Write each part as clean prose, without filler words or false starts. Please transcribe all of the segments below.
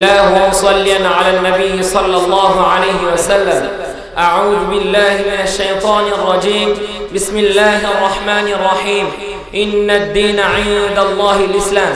الله وصليا على النبي صلى الله عليه وسلم. أعوذ بالله من الشيطان الرجيم. بسم الله الرحمن الرحيم. إن الدين عند الله الإسلام.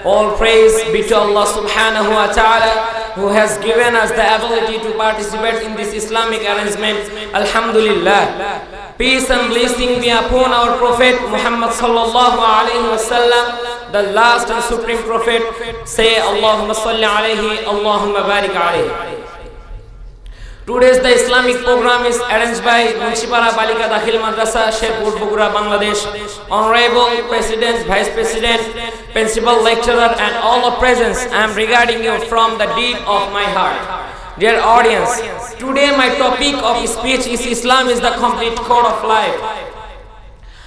All praise be to Allah subhanahu wa ta'ala, who has given us the ability to participate in this Islamic arrangement. Alhamdulillah. Peace and blessing be upon our Prophet Muhammad sallallahu alayhi wa sallam, the last and supreme Prophet. Say Allahumma salli alayhi, Allahumma barik alayhi. Today's the Islamic program is arranged by Munshipara Balika Dakhil Madrasa, Sherpur, Bugura, Bangladesh. Honorable President, Vice President, Principal Lecturer and all of presence, I am regarding you from the deep of my heart. Dear audience, today my topic of speech is Islam is the complete code of life.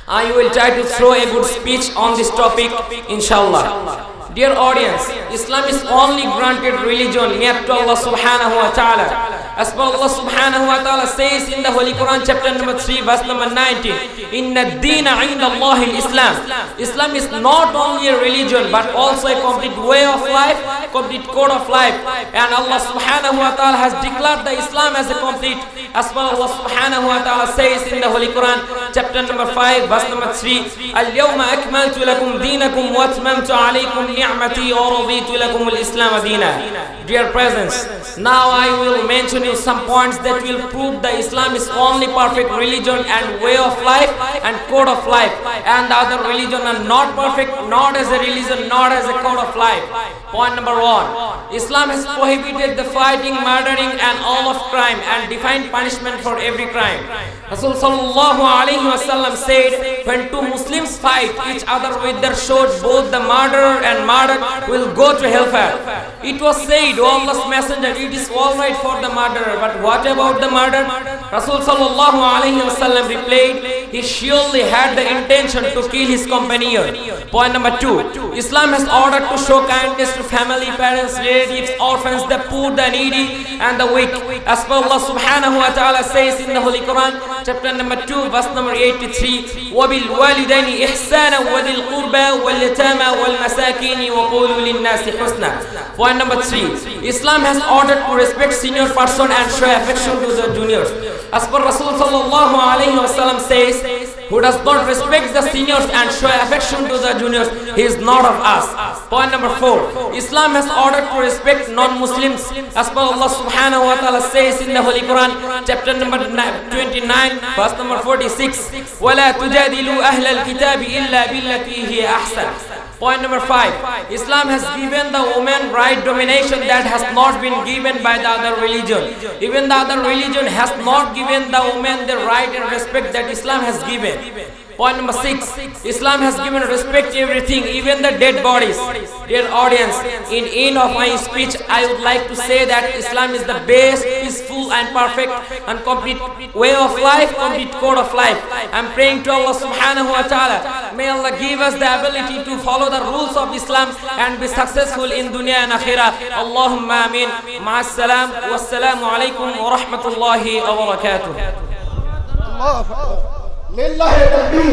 I will try to throw a good speech on this topic, inshallah. Dear audience, Islam is only granted religion near to Allah subhanahu wa ta'ala. As per Allah subhanahu wa ta'ala says in the Holy Quran chapter number 3 verse number 19, Inna ad-deena 'inda Allahi al-Islam. Islam is not only a religion but also a complete way of life, complete code of life. And Allah subhanahu wa ta'ala has declared the Islam as a complete. As per Allah subhanahu wa ta'ala says in the Holy Quran chapter number 5 verse number 3, Al-yawma akmaltu lakum deenakum wa atmamtu alaykum ni'mati wa raditu lakum al-Islam deena. Dear presence, now I will mention you some points that will prove that Islam is only perfect religion and way of life and code of life, and the other religion are not perfect, not as a religion, not as a code of life. Point number 1, Islam has prohibited the fighting, murdering and all of crime and defined punishment for every crime. Rasul sallallahu alayhi wasallam said, when two Muslims fight each other with their swords, both the murderer and murdered will go to hellfire. It was said, O Allah's Messenger, it is alright for the murderer, but what about the murdered? Rasul sallallahu alayhi wasallam replied, he surely had the intention to kill his companion. Point number 2, Islam has ordered to show kindness to family, parents, relatives, orphans, the poor, the needy and the weak. As per Allah subhanahu wa ta'ala says in the Holy Quran chapter number 2 verse number 83, وَبِالْوَالِدَيْنِ إِحْسَانًا وَذِي الْقُرْبَى وَالْيَتَامَى وَالْمَسَاكِينِ وَقُولُوا لِلنَّاسِ حُسْنًا. Point number 3, Islam has ordered to respect senior person and show affection to the juniors. As per Rasul sallallahu alayhi wasallam says, who does not respect the seniors and show affection to the juniors, he is not of us. Point number 4, Islam has ordered to respect non-Muslims. As per Allah subhanahu wa ta'ala says in the Holy Quran chapter number 29 verse number 46, وَلَا تُجَادِلُوا أَهْلَ الْكِتَابِ إِلَّا بِالَّتِي هِيَ أَحْسَنُ. Point number 5, Islam has given the woman right domination that has not been given by the other religion. Even the other religion has not given the woman the right and respect that Islam has given. Point number 6, Islam has given respect to everything, even the dead bodies. Dear audience, in end of my speech, I would like to say that Islam is the best, peaceful and perfect and complete way of life, complete code of life. I am praying to Allah subhanahu wa ta'ala. May Allah give us the ability to follow the rules of Islam and be successful in dunya and akhirah. Allahumma ameen. Ma'as-salam. Wassalamu alaikum wa rahmatullahi wa barakatuh. لله تكبير